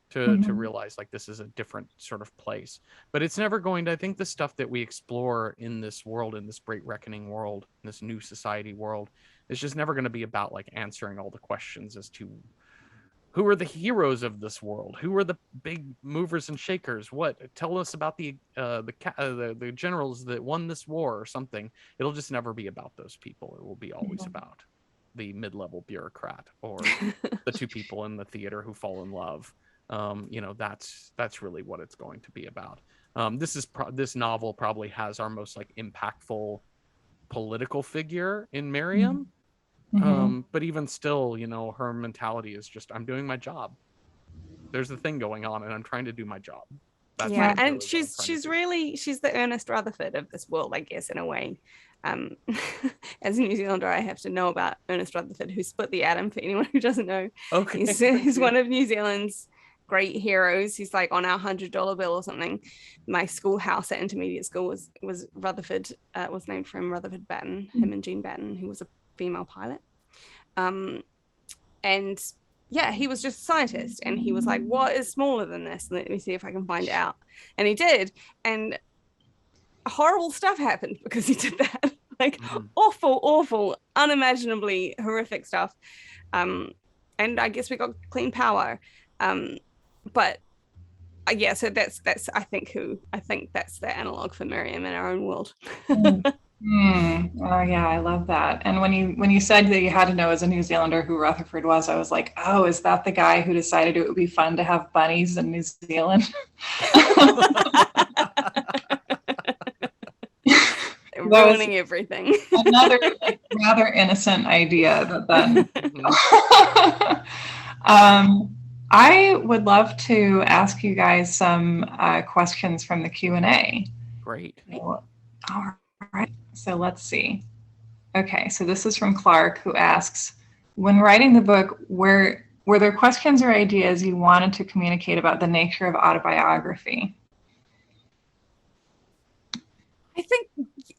to realize, like, this is a different sort of place. But it's never going to, I think the stuff that we explore in this world, in this great reckoning world, in this new society world, is just never going to be about, like, answering all the questions as to who are the heroes of this world, who are the big movers and shakers, what tell us about the generals that won this war or something. It'll just never be about those people. It will be always about the mid-level bureaucrat or the two people in the theater who fall in love. That's really what it's going to be about. This novel probably has our most, like, impactful political figure in Miriam. But even still, her mentality is just, I'm doing my job. There's a thing going on and I'm trying to do my job. That's yeah, really and she's the Ernest Rutherford of this world, I guess, in a way. As a New Zealander, I have to know about Ernest Rutherford, who split the atom, for anyone who doesn't know. Okay. He's one of New Zealand's great heroes. He's like on our $100 bill or something. My schoolhouse at intermediate school was Rutherford, was named for him, Rutherford Batten, him and Jean Batten, who was a female pilot. And yeah, he was just a scientist, and he was like, what is smaller than this? Let me see if I can find it out. And he did, and horrible stuff happened because he did that. Like, awful, unimaginably horrific stuff. And I guess we got clean power. But yeah, so that's I think that's the analog for Miriam in our own world. Oh yeah, I love that. And when you said that you had to know as a New Zealander who Rutherford was, I was like, oh, is that the guy who decided it would be fun to have bunnies in New Zealand? Ruining everything. Another, like, rather innocent idea that then. I would love to ask you guys some questions from the Q&A. Great. All right, so let's see. Okay, so this is from Clark, who asks, when writing the book, were there questions or ideas you wanted to communicate about the nature of autobiography? I think,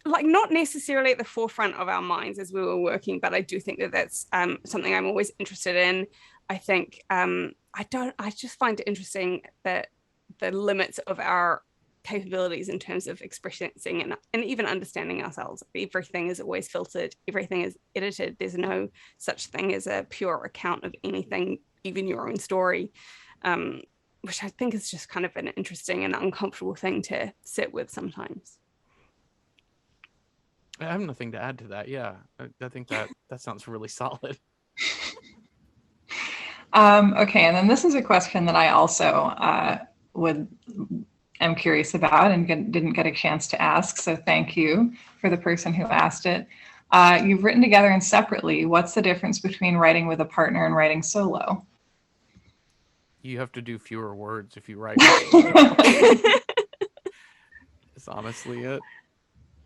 like, not necessarily at the forefront of our minds as we were working, but I do think that that's something I'm always interested in. I think I just find it interesting that the limits of our capabilities in terms of expressing and even understanding ourselves. Everything is always filtered. Everything is edited. There's no such thing as a pure account of anything, even your own story, which I think is just kind of an interesting and uncomfortable thing to sit with sometimes. I have nothing to add to that. Yeah, I think that sounds really solid. Okay, and then this is a question that I also am curious about and didn't get a chance to ask. So thank you for the person who asked it. You've written together and separately. What's the difference between writing with a partner and writing solo? You have to do fewer words if you write. It's honestly it.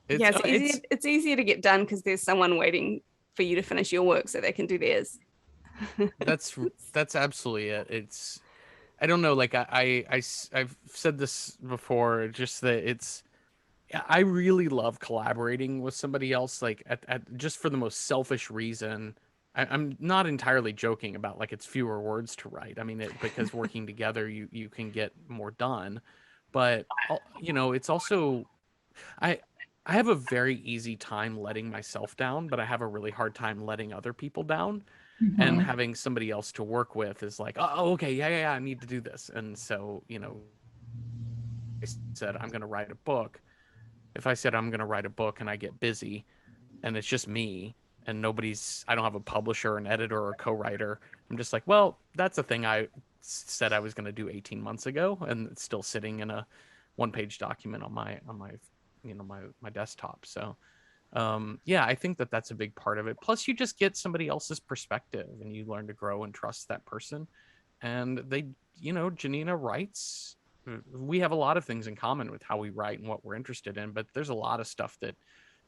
It's easier to get done because there's someone waiting for you to finish your work so they can do theirs. That's absolutely it. It's, I don't know, like I've said this before, just that I really love collaborating with somebody else, like at just for the most selfish reason. I'm not entirely joking about, like, it's fewer words to write. I mean, because working together, you can get more done. But, it's also, I have a very easy time letting myself down, but I have a really hard time letting other people down. Mm-hmm. And having somebody else to work with is like, oh, okay, yeah, I need to do this. And so, I said, I'm going to write a book. If I said I'm going to write a book and I get busy and it's just me and I don't have a publisher, an editor, or a co-writer, I'm just like, well, that's a thing I said I was going to do 18 months ago. And it's still sitting in a one-page document on my my desktop. So Yeah, I think that that's a big part of it. Plus, you just get somebody else's perspective, and you learn to grow and trust that person. And they, Janina writes. We have a lot of things in common with how we write and what we're interested in, but there's a lot of stuff that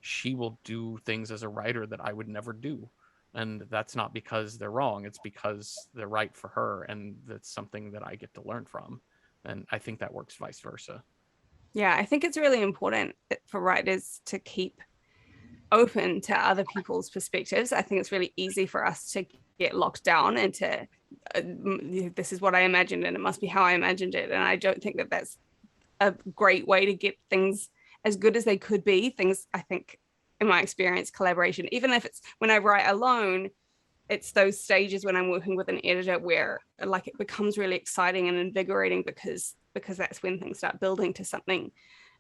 she will do things as a writer that I would never do. And that's not because they're wrong. It's because they're right for her. And that's something that I get to learn from. And I think that works vice versa. Yeah, I think it's really important for writers to keep open to other people's perspectives. I think it's really easy for us to get locked down into this is what I imagined and it must be how I imagined it. And I don't think that that's a great way to get things as good as they could be. Things, I think, in my experience, collaboration, even if it's when I write alone, it's those stages when I'm working with an editor where like it becomes really exciting and invigorating because that's when things start building to something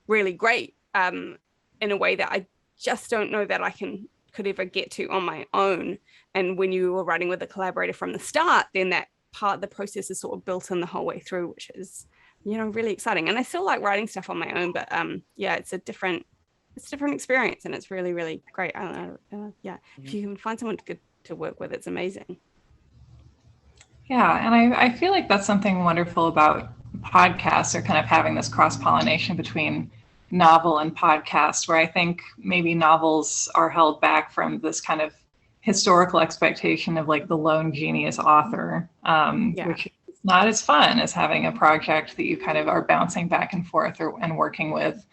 really great in a way that I just don't know that I could ever get to on my own. And when you were writing with a collaborator from the start, then that part of the process is sort of built in the whole way through, which is, really exciting. And I still like writing stuff on my own, but yeah, it's a different experience, and it's really, really great. I don't know. Yeah, if you can find someone good to work with, it's amazing. Yeah, and I feel like that's something wonderful about podcasts, or kind of having this cross-pollination between novel and podcast, where I think maybe novels are held back from this kind of historical expectation of like the lone genius author, which is not as fun as having a project that you kind of are bouncing back and forth and working with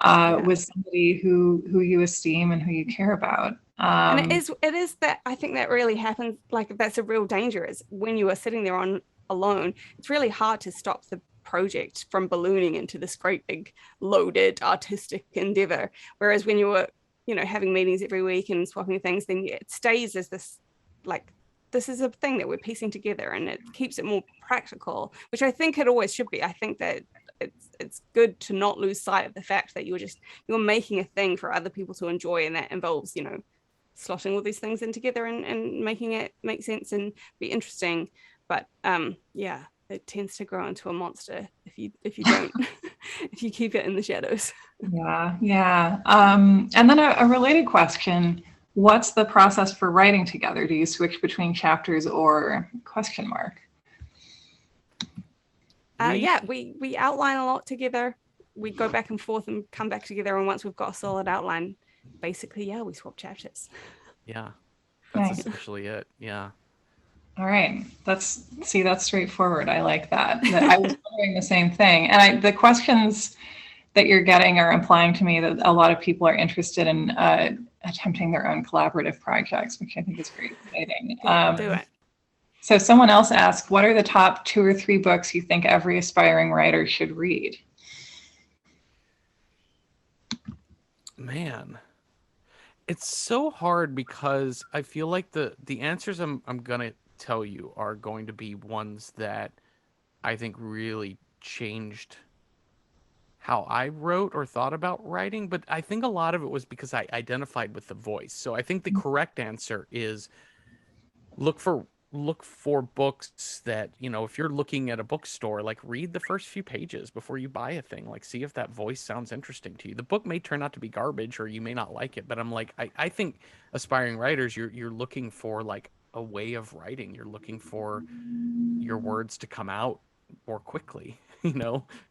somebody who you esteem and who you care about. And it is that I think that really happens. Like that's a real danger, is when you are sitting there on alone, it's really hard to stop the project from ballooning into this great big loaded artistic endeavor. Whereas when you were, having meetings every week and swapping things, then it stays as this, like, this is a thing that we're piecing together, and it keeps it more practical, which I think it always should be. I think that it's good to not lose sight of the fact that you're making a thing for other people to enjoy, and that involves, slotting all these things in together and making it make sense and be interesting. But yeah, it tends to grow into a monster if you don't if you keep it in the shadows. Yeah. And then a related question: what's the process for writing together? Do you switch between chapters or ? Yeah, we outline a lot together. We go back and forth and come back together, and once we've got a solid outline, basically, we swap chapters. Yeah, that's essentially it. Yeah. All right. That's straightforward. I like that. I was wondering the same thing. And the questions that you're getting are implying to me that a lot of people are interested in attempting their own collaborative projects, which I think is very exciting. Do it. So someone else asked, what are the top 2 or 3 books you think every aspiring writer should read? Man, it's so hard because I feel like the answers I'm gonna tell you are going to be ones that I think really changed how I wrote or thought about writing, but I think a lot of it was because I identified with the voice. So I think the correct answer is look for books that, if you're looking at a bookstore, like read the first few pages before you buy a thing, like see if that voice sounds interesting to you. The book may turn out to be garbage or you may not like it, but I'm like, I think aspiring writers, you're looking for like a way of writing. You're looking for your words to come out more quickly,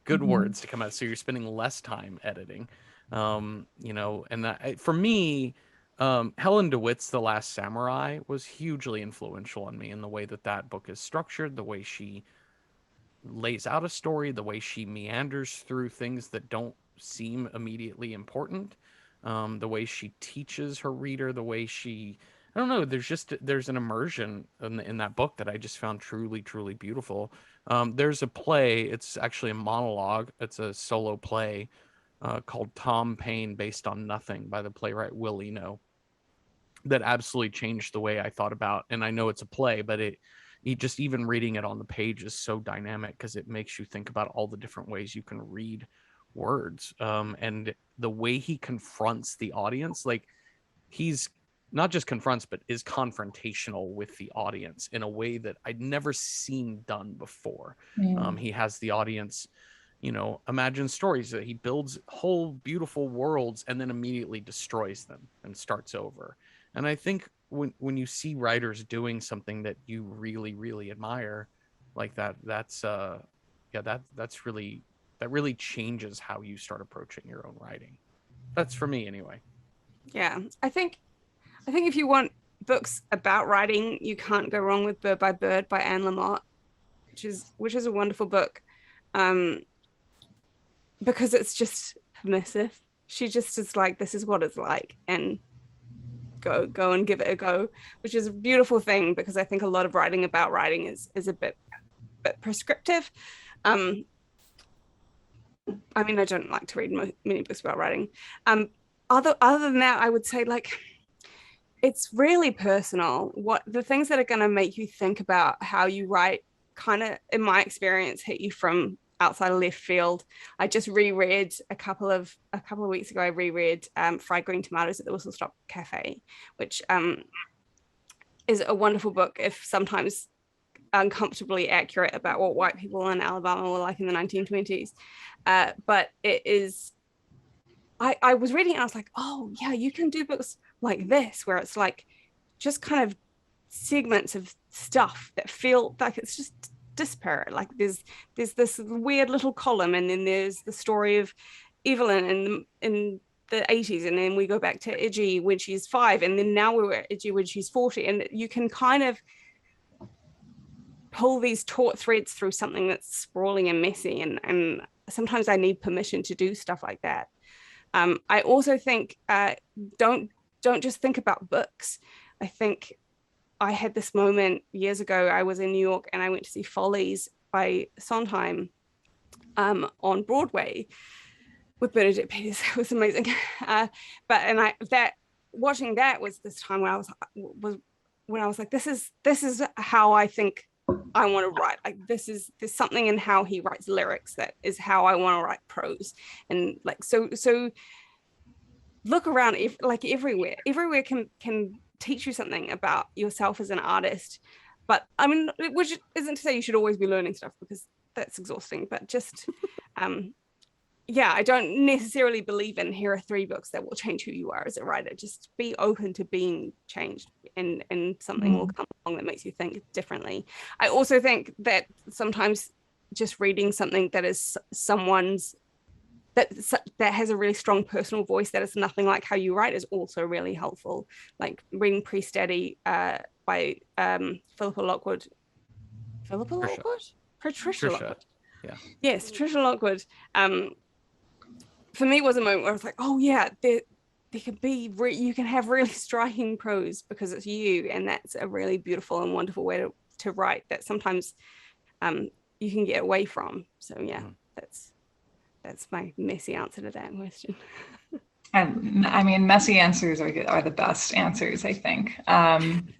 good words to come out. So you're spending less time editing, and that for me, Helen DeWitt's The Last Samurai was hugely influential on me in the way that book is structured, the way she lays out a story, the way she meanders through things that don't seem immediately important, the way she teaches her reader, the way I don't know, there's an immersion in that book that I just found truly, truly beautiful. There's a play, it's actually a monologue, it's a solo play called Tom Paine Based on Nothing by the playwright Will Eno, that absolutely changed the way I thought about, and I know it's a play, but just even reading it on the page is so dynamic because it makes you think about all the different ways you can read words, and the way he confronts the audience, like he's not just confronts, but is confrontational with the audience in a way that I'd never seen done before. He has the audience, imagine stories that he builds whole beautiful worlds and then immediately destroys them and starts over. And I think when you see writers doing something that you really, really admire like that, that really changes how you start approaching your own writing. That's for me anyway. Yeah, I think if you want books about writing, you can't go wrong with Bird by Bird by Anne Lamott, which is a wonderful book, because it's just permissive. She just is like, this is what it's like, and go and give it a go, which is a beautiful thing, because I think a lot of writing about writing is a bit prescriptive. I mean, I don't like to read many books about writing. Other than that, I would say, like, it's really personal. What the things that are going to make you think about how you write, kind of, in my experience, hit you from outside of left field. I just reread a couple of weeks ago. I reread Fried Green Tomatoes at the Whistle Stop Cafe, which is a wonderful book, if sometimes uncomfortably accurate about what white people in Alabama were like in the 1920s. But it is. I was reading it and I was like, oh yeah, you can do books like this, where it's like just kind of segments of stuff that feel like it's just disparate. Like there's this weird little column, and then there's the story of Evelyn in the 80s, and then we go back to Iggy when she's 5, and then now we're at Iggy when she's 40, and you can kind of pull these taut threads through something that's sprawling and messy, and sometimes I need permission to do stuff like that. I also think don't just think about books. I think I had this moment years ago. I was in New York and I went to see Follies by Sondheim on Broadway with Bernadette Peters. It was amazing. Watching that was this time when I was like, this is how I think I want to write. Like there's something in how he writes lyrics that is how I want to write prose. And like so look around, everywhere can teach you something about yourself as an artist. But I mean, which isn't to say you should always be learning stuff, because that's exhausting, but just I don't necessarily believe in here are 3 books that will change who you are as a writer. Just be open to being changed, and something will come along that makes you think differently. I also think that sometimes just reading something that is someone's that has a really strong personal voice that is nothing like how you write is also really helpful. Like reading Pre-Study by Philippa Lockwood. Patricia Lockwood. Yeah. Yes, Trisha Lockwood. For me, was a moment where I was like, oh yeah, there could be you can have really striking prose because it's you, and that's a really beautiful and wonderful way to write that sometimes you can get away from. So yeah, that's my messy answer to that question. I mean, messy answers are the best answers, I think. And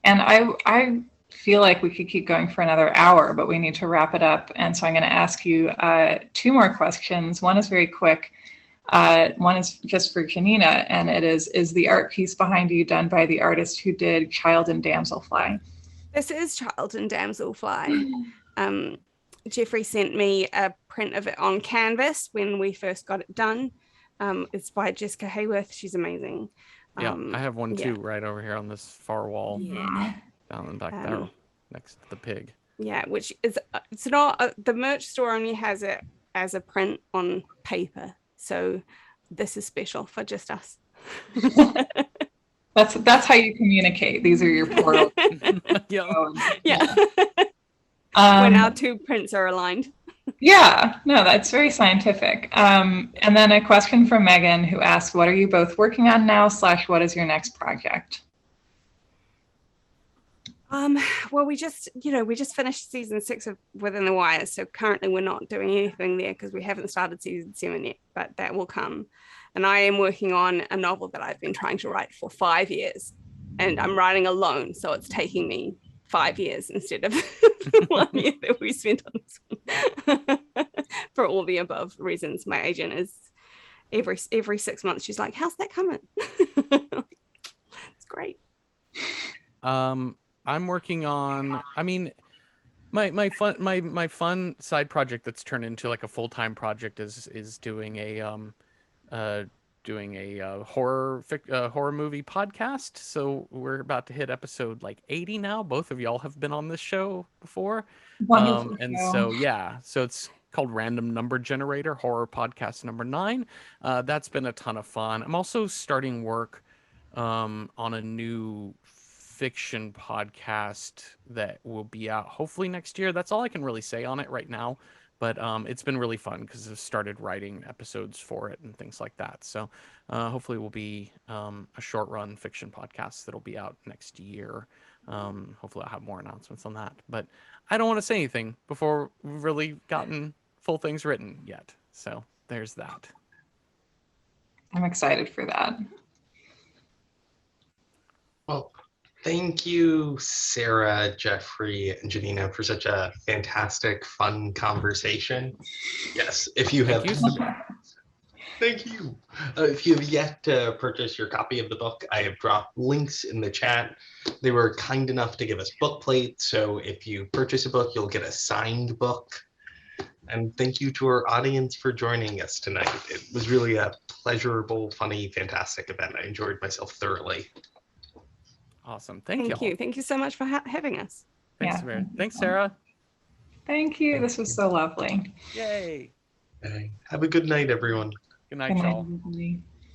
I feel like we could keep going for another hour, but we need to wrap it up. And so I'm going to ask you 2 more questions. One is very quick. One is just for Janina, and it is the art piece behind you done by the artist who did Child and Damselfly? This is Child and Damselfly. Jeffrey sent me a print of it on canvas when we first got it done. It's by Jessica Hayworth. She's amazing. Yeah, I have one too, right over here on this far wall. Yeah. Down in the back there, next to the pig. Yeah, which is, it's not, the merch store only has it as a print on paper. So this is special for just us. That's how you communicate. These are your portals. Yeah. When our 2 prints are aligned. Yeah, no, that's very scientific. And then a question from Megan, who asked, what are you both working on now / what is your next project? Well, we just finished season 6 of Within the Wires. So currently we're not doing anything there because we haven't started season 7 yet, but that will come. And I am working on a novel that I've been trying to write for 5 years, and I'm writing alone. So it's taking me 5 years instead of the 1 year that we spent on this one. For all the above reasons. My agent is every 6 months, she's like, how's that coming? It's great. I'm working on, My fun side project that's turned into like a full-time project is doing a horror movie podcast. So we're about to hit episode like 80 now. Both of y'all have been on this show before. Wonderful And show. so yeah, so it's called Random Number Generator Horror Podcast number 9. That's been a ton of fun. I'm also starting work on a new fiction podcast that will be out hopefully next year. That's all I can really say on it right now. But it's been really fun because I've started writing episodes for it and things like that. So hopefully it will be a short run fiction podcast that'll be out next year. Hopefully I'll have more announcements on that. But I don't want to say anything before we've really gotten full things written yet. So there's that. I'm excited for that. Well, thank you, Sarah, Jeffrey, and Janina, for such a fantastic, fun conversation. Yes, if you have... Thank you. If you have yet to purchase your copy of the book, I have dropped links in the chat. They were kind enough to give us book plates, so if you purchase a book, you'll get a signed book. And thank you to our audience for joining us tonight. It was really a pleasurable, funny, fantastic event. I enjoyed myself thoroughly. Awesome. Thank you. Thank you so much for having us. Thanks, Yeah, Mary. Thanks, Sarah. Thank you. This was so lovely. Yay. Okay. Have a good night, everyone. Good night, Good night, y'all. everybody.